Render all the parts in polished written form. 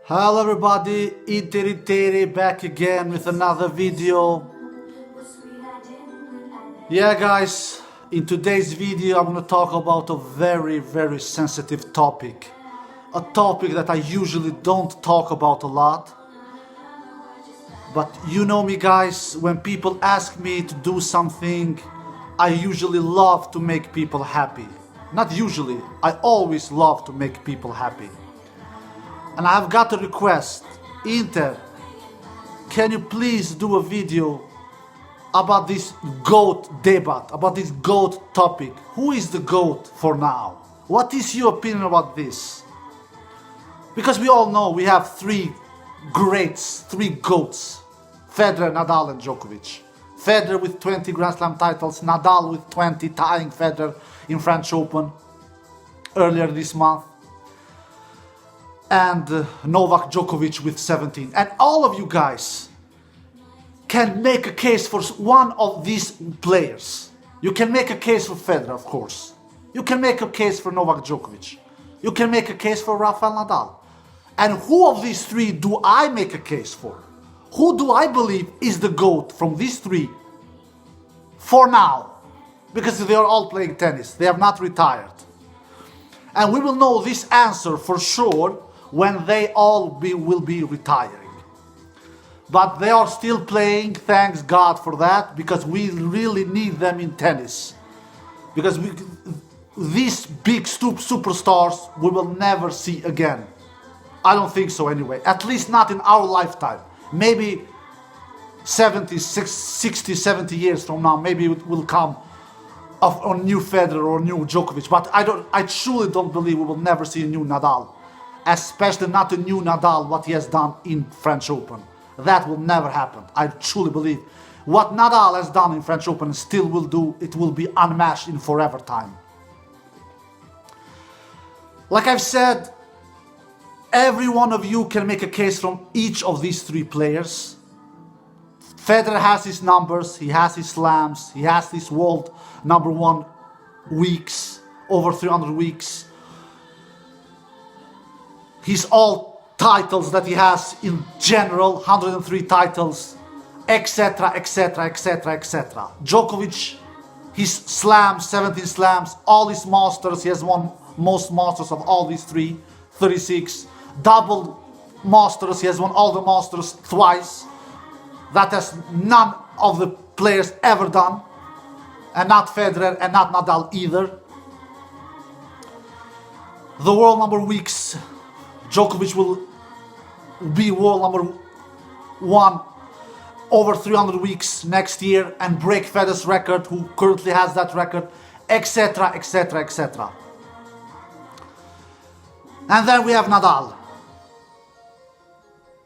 Hello everybody, Iteriteri back again with another video. Yeah guys, in today's video I'm gonna talk about a very sensitive topic. A topic that I usually don't talk about a lot. But you know me guys, when people ask me to do something, I usually love to make people happy. Not usually, I always love to make people happy. And I have got a request. Inter, can you please do a video about this GOAT debate, about this GOAT topic? Who is the GOAT for now? What is your opinion about this? Because we all know we have three greats, three GOATs. Federer, Nadal and Djokovic. Federer with 20 Grand Slam titles, Nadal with 20, tying Federer in French Open earlier this month. And Novak Djokovic with 17. And all of you guys can make a case for one of these players. You can make a case for Federer, of course. You can make a case for Novak Djokovic. You can make a case for Rafa Nadal. And who of these three do I make a case for? Who do I believe is the GOAT from these three for now? Because they are all playing tennis. They have not retired. And we will know this answer for sure when they all will be retiring. But they are still playing, thanks God for that, because we really need them in tennis. Because these big superstars we will never see again. I don't think so anyway, at least not in our lifetime. Maybe 60, 70 years from now, maybe it will come of a new Federer or new Djokovic. But I truly don't believe we will never see a new Nadal. Especially not a new Nadal, what he has done in French Open. That will never happen. I truly believe what Nadal has done in French Open still will do, it will be unmatched in forever time. Like I've said, every one of you can make a case from each of these three players. Federer has his numbers, he has his slams, he has his world #1 weeks, over 300 weeks. His all titles that he has in general, 103 titles, etc, etc, etc, etc. Djokovic, his slams, 17 slams, all his masters, he has won most masters of all these three, 36. Double masters, he has won all the masters twice. That has none of the players ever done. And not Federer and not Nadal either. The world number weeks, Djokovic will be world #1 over 300 weeks next year and break Federer's record, who currently has that record, etc, etc, etc. And then we have Nadal.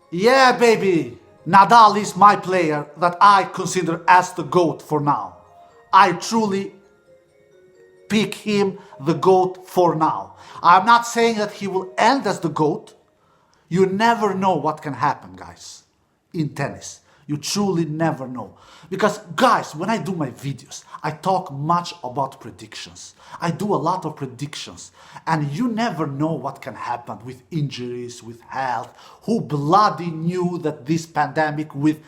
Yeah, baby, Nadal is my player that I consider as the GOAT for now. I truly pick him the GOAT for now. I'm not saying that he will end as the GOAT. You never know what can happen, guys, in tennis. You truly never know. Because, guys, when I do my videos, I talk much about predictions. I do a lot of predictions. And you never know what can happen with injuries, with health. Who bloody knew that this pandemic would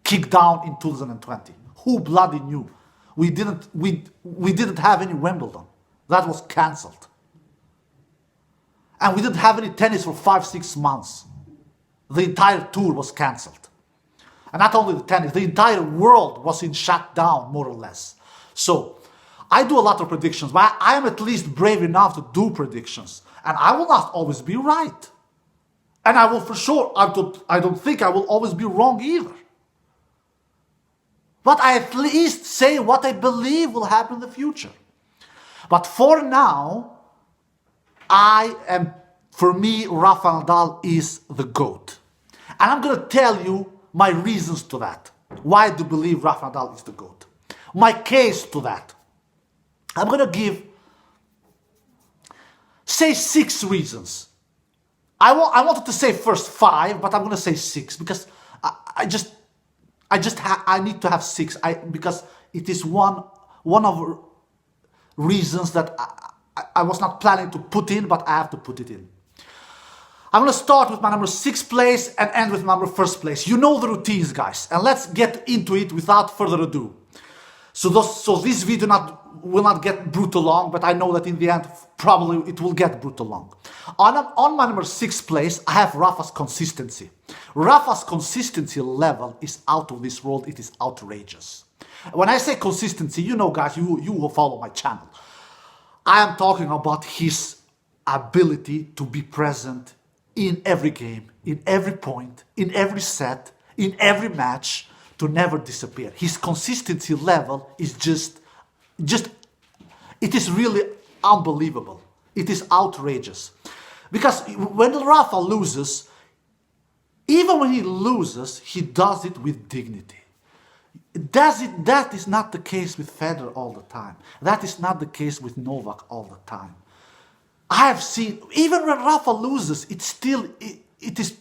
kick down in 2020? Who bloody knew? We didn't have any Wimbledon. That was cancelled. And we didn't have any tennis for 5-6 months. The entire tour was cancelled. And not only the tennis, the entire world was in shutdown, more or less. So, I do a lot of predictions, but I am at least brave enough to do predictions. And I will not always be right. And I will for sure, I don't think I will always be wrong either. But I at least say what I believe will happen in the future. But for now, for me, Rafa Nadal is the GOAT. And I'm going to tell you my reasons to that. Why I do believe Rafa Nadal is the GOAT. My case to that. I'm going to say 6 reasons. I wanted to say first 5, but I'm going to say 6 because I need to have 6 because it is one of reasons that I was not planning to put in, but I have to put it in. I'm going to start with my number 6 place and end with my number 1st place. You know the routines, guys, and let's get into it without further ado. So this video will not get brutal long, but I know that in the end, probably it will get brutal long. On my number 6 place, I have Rafa's consistency. Rafa's consistency level is out of this world. It is outrageous. When I say consistency, you know, guys, you will follow my channel. I am talking about his ability to be present in every game, in every point, in every set, in every match, to never disappear. His consistency level is just, it is really unbelievable. It is outrageous. Because when Rafa loses, even when he loses, he does it with dignity. That is not the case with Federer all the time. That is not the case with Novak all the time. I have seen, even when Rafa loses, it is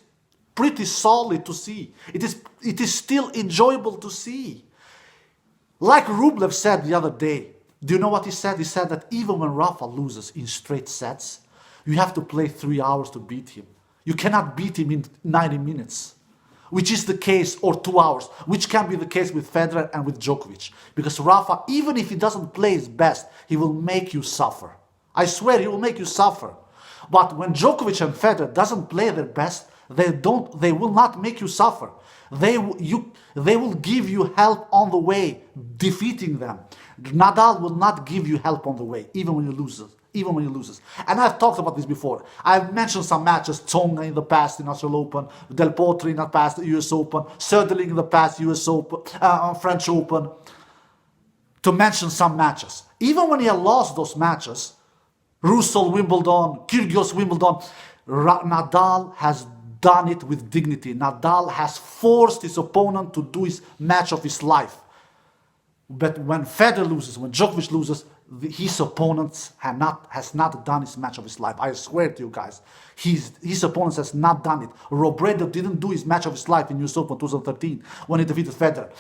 pretty solid to see. It is still enjoyable to see. Like Rublev said the other day, do you know what he said? He said that even when Rafa loses in straight sets, you have to play 3 hours to beat him. You cannot beat him in 90 minutes. Which is the case, or 2 hours, which can be the case with Federer and with Djokovic. Because Rafa, even if he doesn't play his best, he will make you suffer. I swear, he will make you suffer. But when Djokovic and Federer doesn't play their best, they will not make you suffer. They will give you help on the way, defeating them. Nadal will not give you help on the way, even when you lose. And I've talked about this before. I've mentioned some matches, Tsonga in the past in Australian Open, Del Potro in the past US Open, Söderling in the past US Open, French Open, to mention some matches. Even when he had lost those matches, Russell Wimbledon, Kyrgios Wimbledon, Nadal has done it with dignity. Nadal has forced his opponent to do his match of his life. But when Federer loses, when Djokovic loses, his opponents has not done his match of his life. I swear to you guys, his opponents has not done it. Robredo didn't do his match of his life in US Open 2013 when he defeated Federer.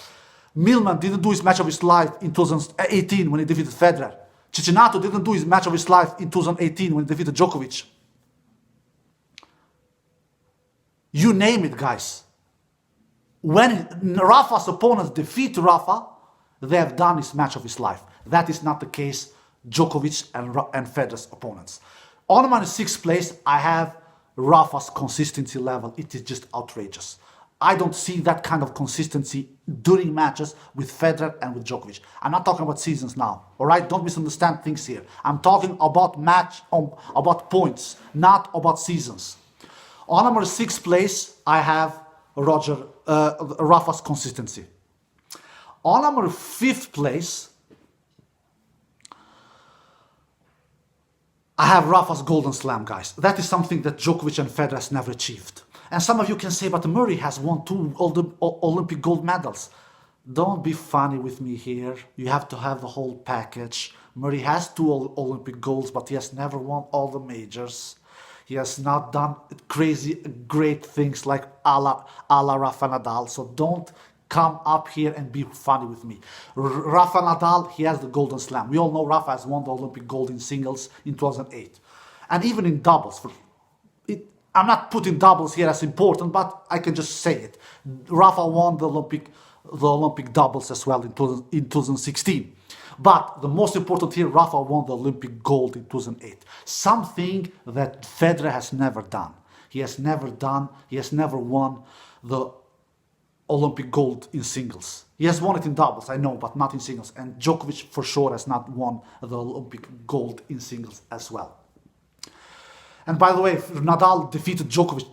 Millman didn't do his match of his life in 2018 when he defeated Federer. Cecchinato didn't do his match of his life in 2018 when he defeated Djokovic. You name it, guys. When Rafa's opponents defeat Rafa, they have done his match of his life. That is not the case Djokovic and Federer's opponents. On my 6th place, I have Rafa's consistency level. It is just outrageous. I don't see that kind of consistency during matches with Federer and with Djokovic. I'm not talking about seasons now, all right? Don't misunderstand things here. I'm talking about about points, not about seasons. On number 6th place, I have Rafa's consistency. On number 5th place, I have Rafa's Golden Slam, guys. That is something that Djokovic and Federer has never achieved. And some of you can say, but Murray has won 2 Olympic gold medals. Don't be funny with me here. You have to have the whole package. Murray has 2 Olympic golds, but he has never won all the majors. He has not done crazy, great things like a la Rafa Nadal. So don't come up here and be funny with me. Rafa Nadal, he has the Golden Slam. We all know Rafa has won the Olympic gold in singles in 2008. And even in doubles. I'm not putting doubles here as important, but I can just say it. Rafa won the Olympic doubles as well in 2016. But the most important here, Rafa won the Olympic gold in 2008. Something that Federer has never done. He has never won the Olympic gold in singles. He has won it in doubles, I know, but not in singles. And Djokovic for sure has not won the Olympic gold in singles as well. And by the way, Nadal defeated Djokovic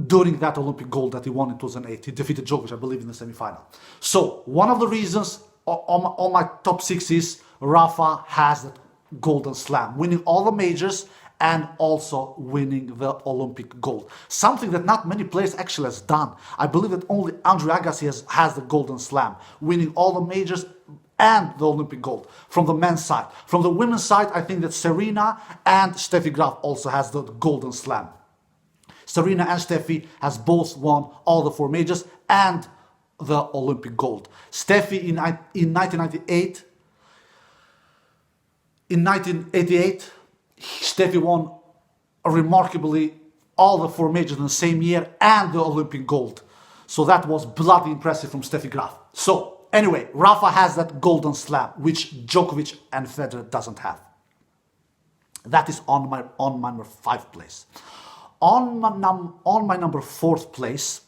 during that Olympic gold that he won in 2008. He defeated Djokovic, I believe, in the semi-final. So one of the reasons on my top 6 is Rafa has that Golden Slam, winning all the majors and also winning the Olympic gold. Something that not many players actually has done. I believe that only Andre Agassi has the Golden Slam, winning all the majors and the Olympic gold from the men's side. From the women's side, I think that Serena and Steffi Graf also has the Golden Slam. Serena and Steffi has both won all the 4 majors and the Olympic gold. Steffi in 1998, Steffi won remarkably all the 4 majors in the same year and the Olympic gold. So that was bloody impressive from Steffi Graf. So anyway, Rafa has that golden slam, which Djokovic and Federer doesn't have. That is on my number 5 place. On my number 4th place,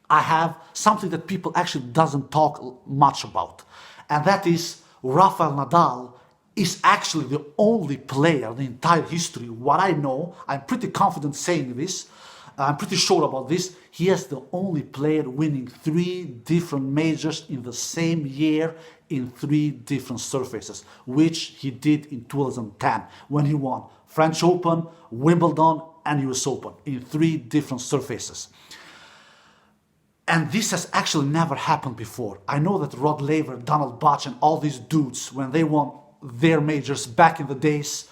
I have something that people actually doesn't talk much about, and that is Rafael Nadal is actually the only player in the entire history, what I know, I'm pretty confident saying this, I'm pretty sure about this, he is the only player winning 3 different majors in the same year in 3 different surfaces, which he did in 2010 when he won French Open, Wimbledon and US Open in 3 different surfaces. And this has actually never happened before. I know that Rod Laver, Donald Butch and all these dudes, when they won their majors back in the days,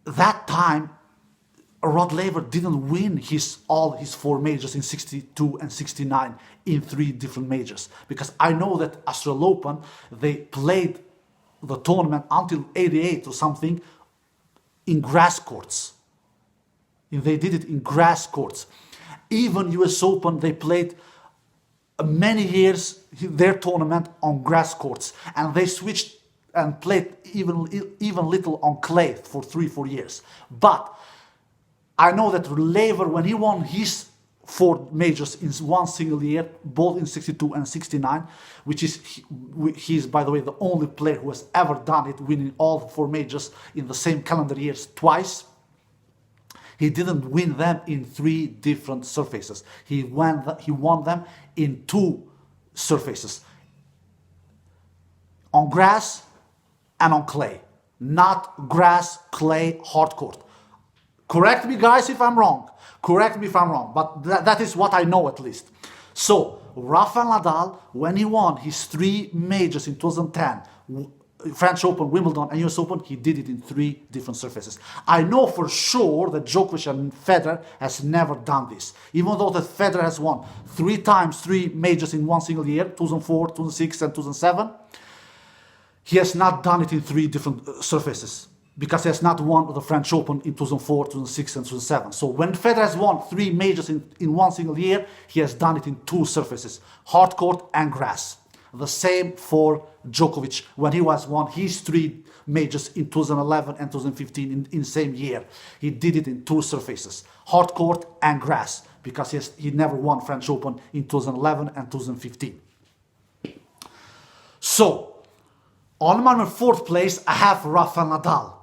that time Rod Laver didn't win all his 4 majors in 62 and 69 in 3 different majors. Because I know that Australian Open, they played the tournament until 88 or something in grass courts. And they did it in grass courts. Even US Open, they played many years their tournament on grass courts, and they switched and played even little on clay for 3-4 years. But I know that Laver, when he won his 4 majors in one single year, both in 62 and 69, which is he is, by the way, the only player who has ever done it, winning all 4 majors in the same calendar years twice. He didn't win them in 3 different surfaces. He won them in 2 surfaces, on grass and on clay, not grass, clay, hard court. Correct me, guys, if I'm wrong. Correct me if I'm wrong, but that is what I know at least. So, Rafael Nadal, when he won his 3 majors in 2010, French Open, Wimbledon and US Open, he did it in 3 different surfaces. I know for sure that Djokovic and Federer has never done this. Even though that Federer has won 3 times 3 majors in one single year, 2004, 2006 and 2007, he has not done it in 3 different surfaces, because he has not won the French Open in 2004, 2006 and 2007. So when Federer has won 3 majors in one single year, he has done it in 2 surfaces, hard court and grass. The same for Djokovic when he won his 3 majors in 2011 and 2015 in the same year. He did it in 2 surfaces, hard court and grass, because he never won French Open in 2011 and 2015. So, on my 4th place, I have Rafael Nadal.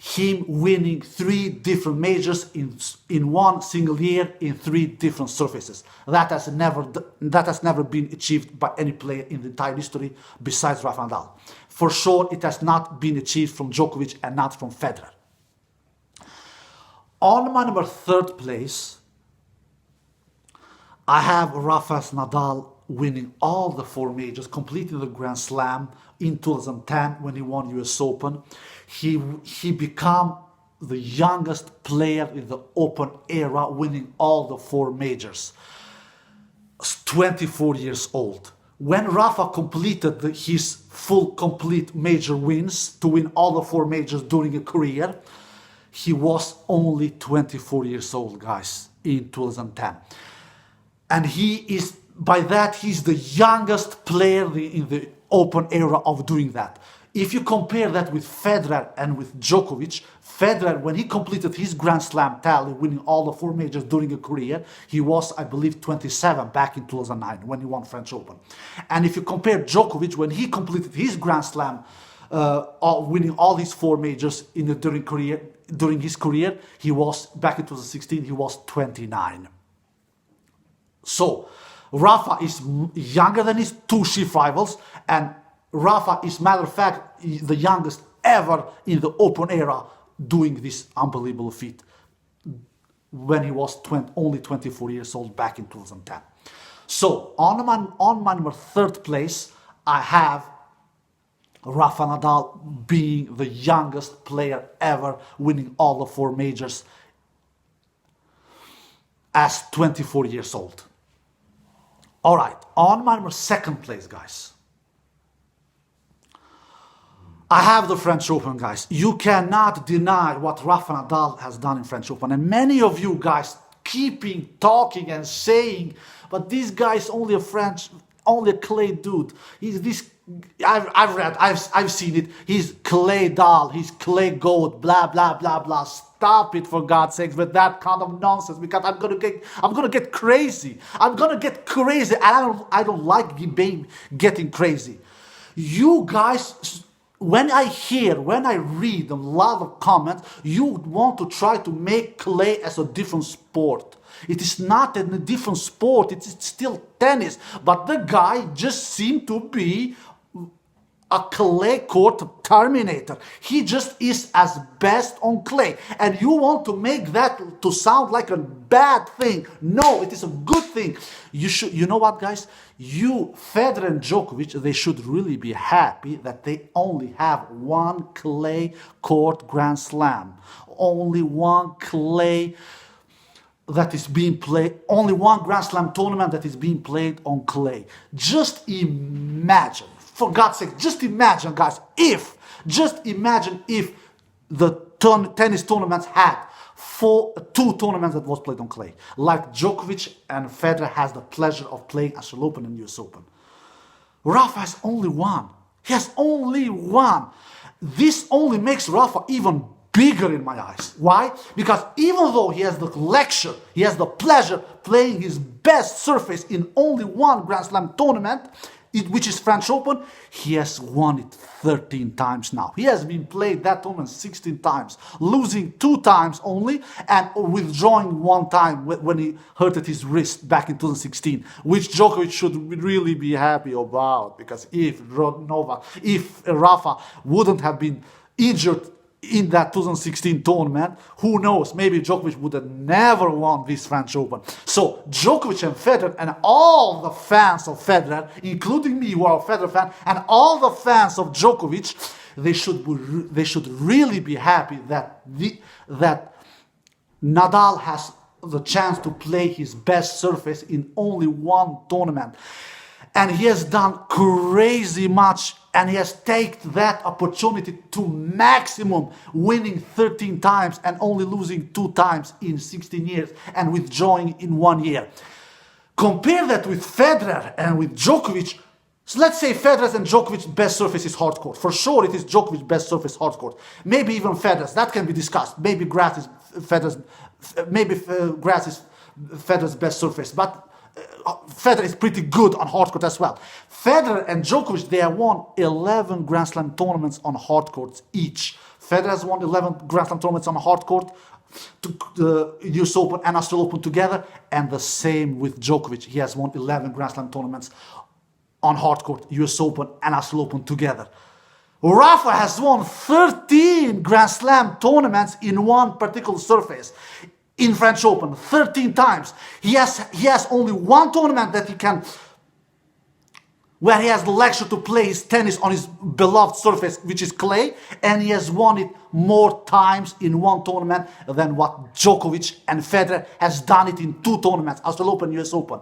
Him winning 3 different majors in one single year in 3 different surfaces. That has never been achieved by any player in the entire history besides Rafa Nadal. For sure, it has not been achieved from Djokovic and not from Federer. On my number 3rd place, I have Rafael Nadal winning all the 4 majors, completing the Grand Slam in 2010 when he won US Open. He became the youngest player in the Open era, winning all the 4 majors. 24 years old. When Rafa completed his complete major wins to win all the 4 majors during a career, he was only 24 years old, guys, in 2010. And he's the youngest player in the Open era of doing that. If you compare that with Federer and with Djokovic, Federer, when he completed his Grand Slam tally, winning all the 4 majors during a career, he was, I believe, 27 back in 2009 when he won French Open. And if you compare Djokovic, when he completed his Grand Slam, winning all these 4 majors during his career, he was, back in 2016, he was 29. So, Rafa is younger than his 2 chief rivals, and Rafa is, matter of fact, the youngest ever in the Open era doing this unbelievable feat when he was only 24 years old back in 2010. So, on my number 3rd place, I have Rafa Nadal being the youngest player ever winning all the 4 majors as 24 years old. Alright, on my 2nd place, guys, I have the French Open, guys. You cannot deny what Rafa Nadal has done in French Open. And many of you guys keeping talking and saying, but this guy is only only a clay dude. He's this. I've read, I've seen it. He's clay doll. He's clay goat. Blah blah blah blah. Stop it, for God's sakes, with that kind of nonsense, because I'm gonna get crazy. I'm gonna get crazy, and I don't like getting crazy. You guys, when I read a lot of comments, you want to try to make clay as a different sport. It is not a different sport, it's still tennis. But the guy just seemed to be a clay court terminator. He just is as best on clay. And you want to make that to sound like a bad thing. No, it is a good thing. You know what, guys? Federer and Djokovic, they should really be happy that they only have one clay court Grand Slam. Only one clay that is being played, only one Grand Slam tournament that is being played on clay. Just imagine, for God's sake, just imagine, guys, just imagine if the tennis tournaments had two tournaments that was played on clay, like Djokovic and Federer has the pleasure of playing Australian Open and US Open. Rafa has only one. He has only one. This only makes Rafa even bigger in my eyes. Why? Because even though he has the pleasure playing his best surface in only one Grand Slam tournament, which is French Open, he has won it 13 times now. He has been played that tournament 16 times, losing 2 times only, and withdrawing 1 time when he hurted his wrist back in 2016, which Djokovic should really be happy about, because if Rafa wouldn't have been injured in that 2016 tournament, who knows, maybe Djokovic would have never won this French Open. So Djokovic and Federer and all the fans of Federer, including me who are a Federer fan, and all the fans of Djokovic, they should really be happy that Nadal has the chance to play his best surface in only one tournament. And he has done crazy much, and he has taken that opportunity to maximum, winning 13 times and only losing 2 times in 16 years and withdrawing in 1 year. Compare that with Federer and with Djokovic. So let's say Federer and Djokovic's best surface is hard court. For sure it is Djokovic's best surface hard court. Maybe even Federer's. That can be discussed. Maybe grass is Federer's best surface. But Federer is pretty good on hard court as well. Federer and Djokovic, they have won 11 Grand Slam tournaments on hard courts each. Federer has won 11 Grand Slam tournaments on hard court, the US Open and Australian Open together, and the same with Djokovic. He has won 11 Grand Slam tournaments on hard court, US Open and Australian Open together. Rafa has won 13 Grand Slam tournaments in one particular surface. In French Open, 13 times. He has only one tournament that where he has the luxury to play his tennis on his beloved surface, which is clay, and he has won it more times in one tournament than what Djokovic and Federer has done it in 2 tournaments, Australian Open, US Open.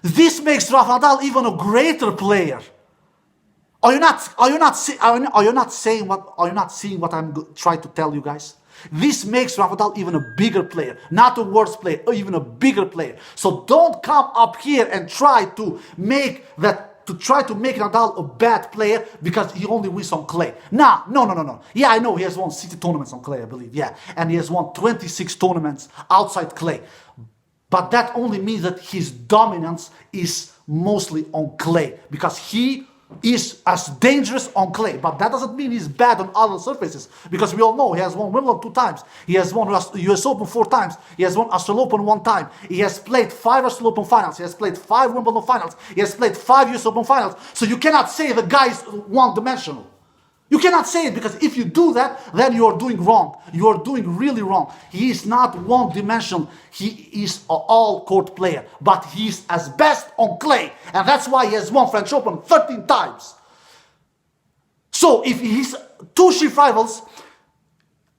This makes Rafa Nadal even a greater player. Are you not seeing what I'm trying to tell you guys? This makes Rafa Nadal even a bigger player, not a worse player, or even a bigger player. So don't come up here and try to make Nadal a bad player because he only wins on clay. No. Yeah, I know he has won 60 tournaments on clay, I believe. Yeah, and he has won 26 tournaments outside clay. But that only means that his dominance is mostly on clay, because he is as dangerous on clay. But that doesn't mean he's bad on other surfaces, because we all know he has won Wimbledon 2 times, he has won US Open 4 times, he has won Australian Open 1 time, he has played 5 Australian Open finals, he has played 5 Wimbledon finals, he has played 5 US Open finals. So you cannot say the guy is one-dimensional. You cannot say it, because if you do that, then you are doing wrong. You are doing really wrong. He is not one-dimensional. He is an all-court player, but he is as best on clay, and that's why he has won French Open 13 times. So if his 2 chief rivals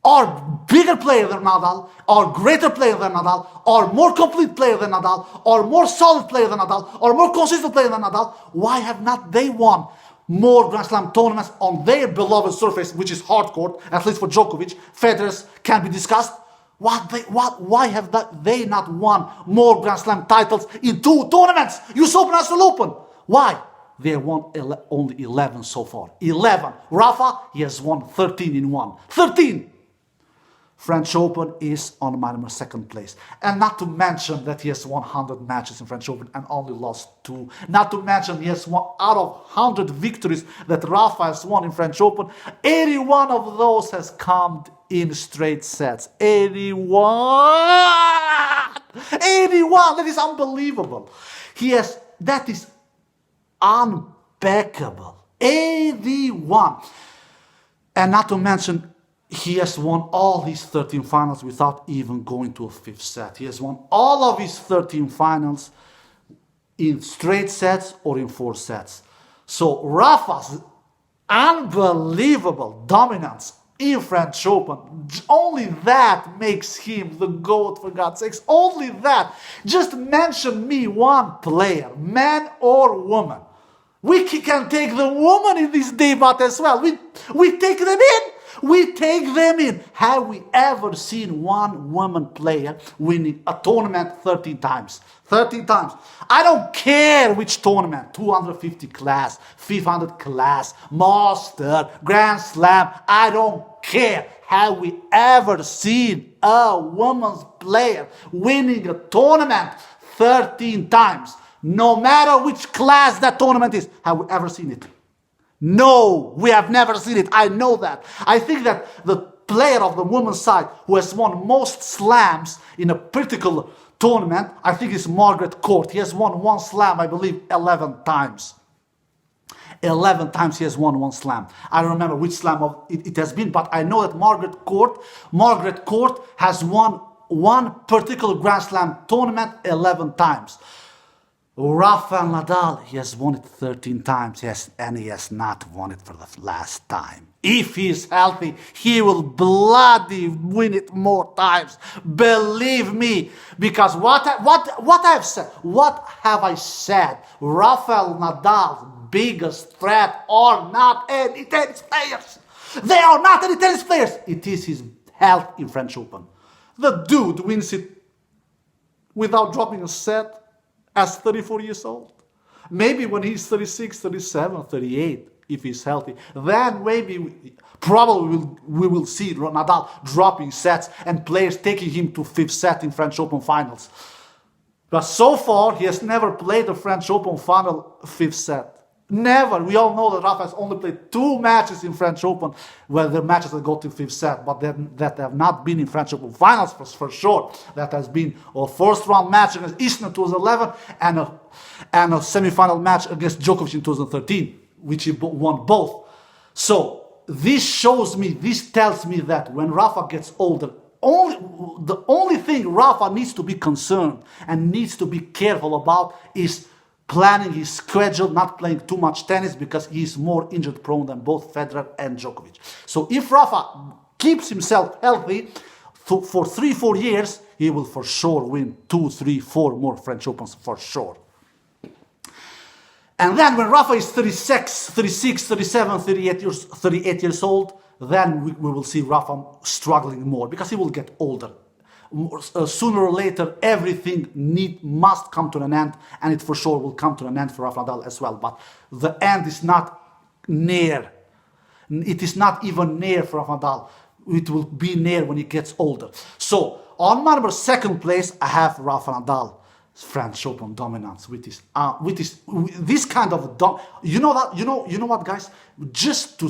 are bigger player than Nadal, or greater player than Nadal, or more complete player than Nadal, or more solid player than Nadal, or more consistent player than Nadal, why have not they won more Grand Slam tournaments on their beloved surface, which is hard court, at least for Djokovic. Federer can be discussed. Why have they not won more Grand Slam titles in 2 tournaments? US Open and Australian Open. Why? They won only 11 so far. 11. Rafa, he has won 13 in 1. 13! French Open is on my number 2nd place. And not to mention that he has won 100 matches in French Open and only lost 2. Not to mention he has won out of 100 victories that Rafa has won in French Open. 81 of those has come in straight sets. 81! 81! That is unbelievable. That is unbearable. 81! And not to mention, he has won all his 13 finals without even going to a 5th set. He has won all of his 13 finals in straight sets or in 4 sets. So Rafa's unbelievable dominance in French Open, only that makes him the GOAT, for God's sakes. Only that. Just mention me one player, man or woman. We can take the woman in this debate as well. We take them in. We take them in. Have we ever seen one woman player winning a tournament 13 times? 13 times. I don't care which tournament. 250 class, 500 class, Master, Grand Slam. I don't care. Have we ever seen a woman's player winning a tournament 13 times? No matter which class that tournament is. Have we ever seen it? No, we have never seen it. I know that. I think that the player of the women's side who has won most slams in a particular tournament, I think is Margaret Court. He has won 1 slam, I believe, 11 times. 11 times he has won 1 slam. I don't remember which slam it has been, but I know that Margaret Court has won one particular Grand Slam tournament 11 times. Rafa Nadal, he has won it 13 times, yes, and he has not won it for the last time. If he is healthy, he will bloody win it more times. Believe me, because what have I said? Rafael Nadal's biggest threat are not any tennis players. They are not any tennis players. It is his health in French Open. The dude wins it without dropping a set as 34 years old. Maybe when he's 36, 37, 38, if he's healthy, then maybe, probably we will see Nadal dropping sets and players taking him to 5th set in French Open finals. But so far, he has never played a French Open final 5th set. Never. We all know that Rafa has only played 2 matches in French Open, where the matches that go to 5th set, but that have not been in French Open finals for sure. That has been a first round match against Isner in 2011 and a semi-final match against Djokovic in 2013, which he won both. So this tells me that when Rafa gets older, the only thing Rafa needs to be concerned and needs to be careful about is planning his schedule, not playing too much tennis, because he's more injured prone than both Federer and Djokovic. So if Rafa keeps himself healthy for 3-4 years, he will for sure win 2, 3, 4 more French Opens for sure. And then when Rafa is 36, 37, 38 years old, then we will see Rafa struggling more because he will get older. Sooner or later, everything must come to an end, and it for sure will come to an end for Rafa Nadal as well. But the end is not near. It is not even near for Rafa Nadal. It will be near when he gets older. So on my number 2nd place, I have Rafa Nadal. French Open dominance with this kind of you know what, guys? Just to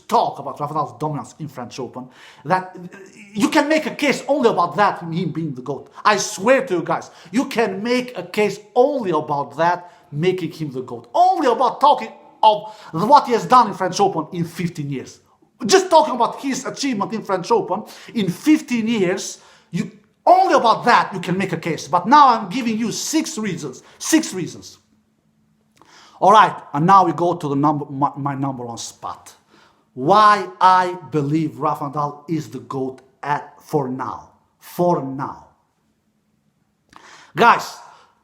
talk about Rafa Nadal's dominance in French Open, that you can make a case only about that, him being the GOAT. I swear to you guys, you can make a case only about that, making him the GOAT. Only about talking of what he has done in French Open in 15 years. Just talking about his achievement in French Open in 15 years, only about that you can make a case. But now I'm giving you 6 reasons. 6 reasons. All right, and now we go to my number 1 spot. Why I believe Rafa Nadal is the GOAT for now. For now. Guys,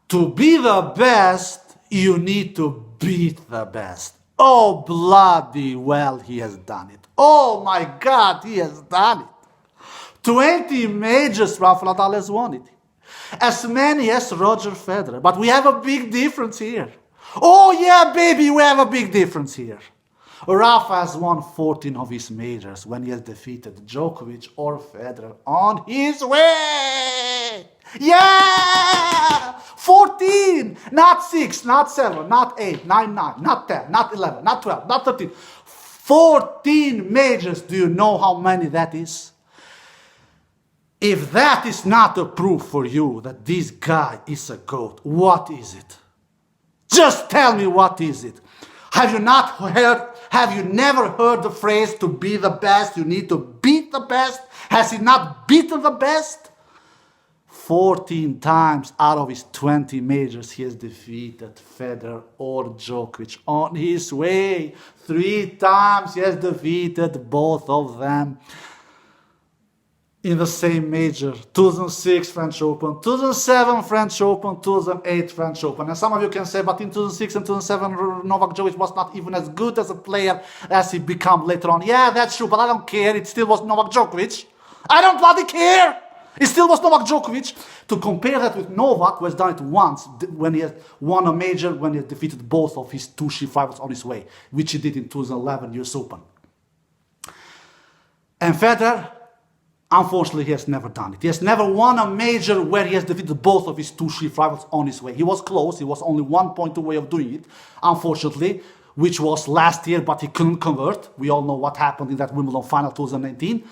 to be the best, you need to beat the best. Oh, bloody well, he has done it. Oh my God, he has done it. 20 majors Rafa Nadal has won it. As many as Roger Federer. But we have a big difference here. Oh yeah, baby, we have a big difference here. Rafa has won 14 of his majors when he has defeated Djokovic or Federer on his way. Yeah! 14! Not 6, not 7, not 8, 9, not 10, not 11, not 12, not 13. 14 majors. Do you know how many that is? If that is not a proof for you that this guy is a GOAT, what is it? Just tell me, what is it? Have you never heard the phrase, to be the best, you need to beat the best? Has he not beaten the best? 14 times out of his 20 majors, he has defeated Federer or Djokovic on his way. 3 times he has defeated both of them in the same major. 2006 French Open, 2007 French Open, 2008 French Open. And some of you can say, but in 2006 and 2007 Novak Djokovic was not even as good as a player as he became later on. Yeah, that's true, but I don't care. It still was Novak Djokovic. I don't bloody care. It still was Novak Djokovic. To compare that with Novak, who has done it once, when he has won a major, when he has defeated both of his 2 chief rivals on his way, which he did in 2011 US Open. And Federer, unfortunately, he has never done it. He has never won a major where he has defeated both of his 2 chief rivals on his way. He was close. He was only 1 point away of doing it, unfortunately, which was last year, but he couldn't convert. We all know what happened in that Wimbledon final 2019.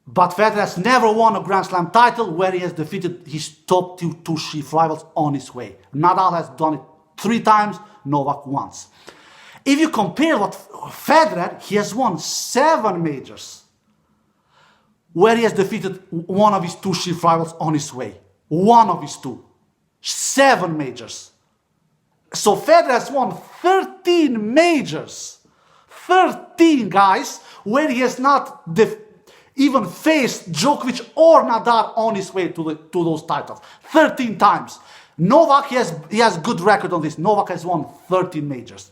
But Federer has never won a Grand Slam title where he has defeated his top 2 chief rivals on his way. Nadal has done it 3 times, Novak once. If you compare what Federer, he has won 7 majors where he has defeated one of his 2 chief rivals on his way. One of his 2. 7 majors. So Federer has won 13 majors. 13, guys, where he has not even faced Djokovic or Nadal on his way to those titles. 13 times. Novak, he has good record on this. Novak has won 13 majors.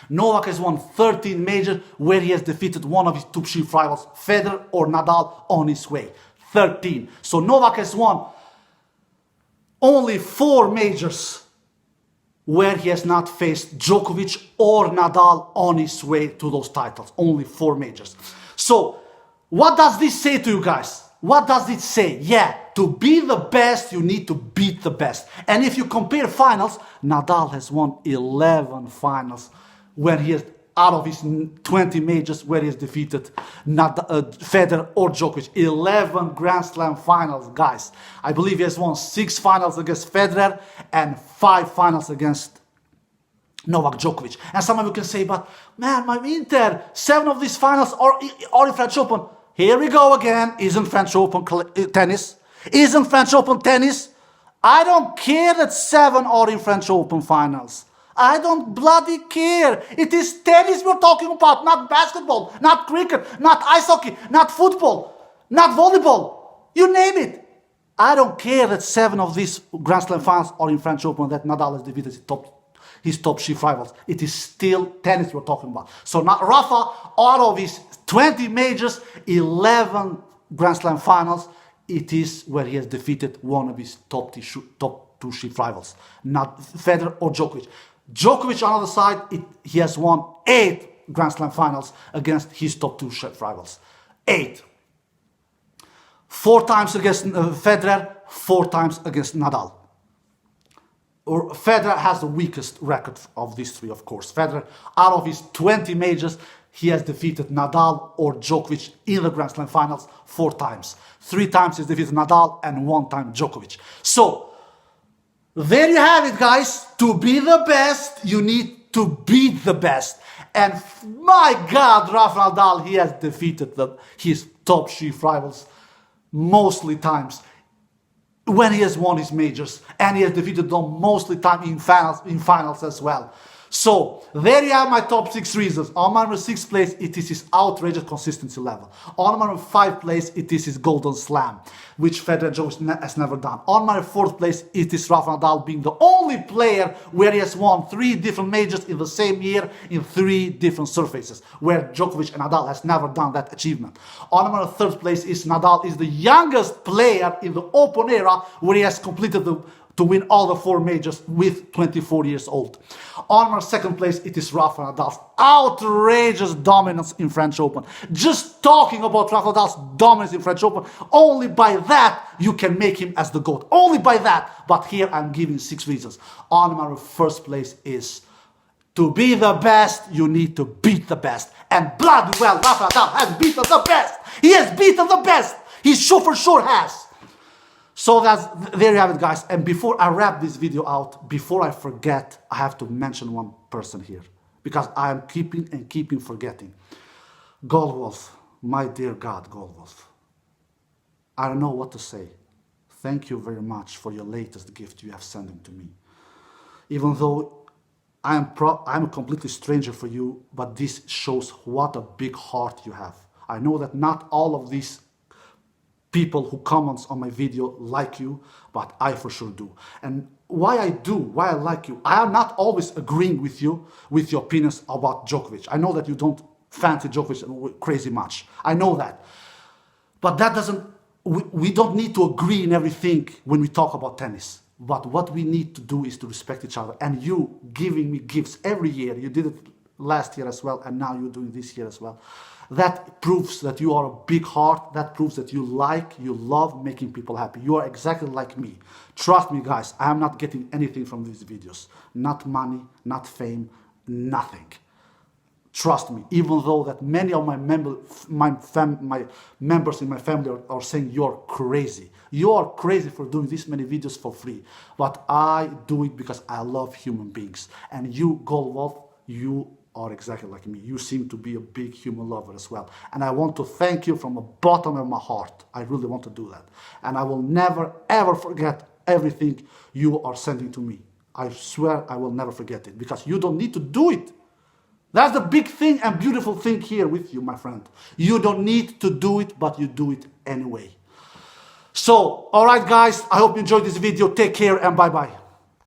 Novak has won 13 majors where he has defeated one of his 2 chief rivals, Federer or Nadal, on his way. 13. So Novak has won only 4 majors where he has not faced Djokovic or Nadal on his way to those titles. Only 4 majors. So what does this say to you guys? What does it say? Yeah, to be the best, you need to beat the best. And if you compare finals, Nadal has won 11 finals when he has, out of his 20 majors, where he has defeated Federer or Djokovic. 11 Grand Slam finals, guys. I believe he has won 6 finals against Federer and 5 finals against Novak Djokovic. And some of you can say, but man, my Inter, 7 of these finals are in French Open. Here we go again. Isn't French Open tennis? Isn't French Open tennis? I don't care that 7 are in French Open finals. I don't bloody care. It is tennis we're talking about, not basketball, not cricket, not ice hockey, not football, not volleyball. You name it. I don't care that 7 of these Grand Slam finals are in French Open, that Nadal has defeated his top chief rivals. It is still tennis we're talking about. So now Rafa, out of his 20 majors, 11 Grand Slam finals, it is where he has defeated one of his top 2 chief rivals, not Federer or Djokovic. Djokovic, on the other side, he has won 8 Grand Slam finals against his top 2 chief rivals. 8. 4 times against Federer, 4 times against Nadal. Federer has the weakest record of these 3, of course. Federer, out of his 20 majors, he has defeated Nadal or Djokovic in the Grand Slam finals 4 times. 3 times he's defeated Nadal and 1 time Djokovic. So, there you have it, guys. To be the best, you need to beat the best. And my God, Rafa Nadal, he has defeated his top chief rivals mostly times when he has won his majors, and he has defeated them mostly time in finals as well. So, there you have my top 6 reasons. On my number 6 place, it is his outrageous consistency level. On my number 5 place, it is his golden slam, which Federer and Djokovic has never done. On my 4th place, it is Rafa Nadal being the only player where he has won 3 different majors in the same year in 3 different surfaces, where Djokovic and Nadal has never done that achievement. On my 3rd place is Nadal is the youngest player in the Open era where he has completed to win all the 4 majors with 24 years old. On our 2nd place, it is Rafa Nadal's outrageous dominance in French Open. Just talking about Rafa Nadal's dominance in French Open, only by that you can make him as the GOAT. Only by that. But here I'm giving 6 reasons. On my 1st place is, to be the best, you need to beat the best. And bloody well, Rafa Nadal has beaten the best. He has beaten the best. He for sure has. So there you have it, guys. And before I wrap this video out, before I forget, I have to mention one person here, because I am keeping forgetting. Goldwolf, my dear God, Goldwolf. I don't know what to say. Thank you very much for your latest gift you have sent to me. Even though I'm a completely stranger for you, but this shows what a big heart you have. I know that not all of these people who comments on my video like you, but I for sure do. And why I like you, I am not always agreeing with you, with your opinions about Djokovic. I know that you don't fancy Djokovic crazy much. I know that. But that doesn't, we don't need to agree in everything when we talk about tennis. But what we need to do is to respect each other. And you giving me gifts every year, you did it last year as well, and now you're doing this year as well. That proves that you are a big heart. That proves that you love making people happy. You are exactly like me. Trust me, guys, I am not getting anything from these videos. Not money, not fame, nothing. Trust me, even though that many of my members in my family are saying you're crazy. You are crazy for doing this many videos for free. But I do it because I love human beings. And you, Goldwolf, you are exactly like me. You seem to be a big human lover as well. And I want to thank you from the bottom of my heart. I really want to do that. And I will never, ever forget everything you are sending to me. I swear I will never forget it, because you don't need to do it. That's the big thing and beautiful thing here with you, my friend. You don't need to do it, but you do it anyway. So, alright guys, I hope you enjoyed this video. Take care and bye-bye.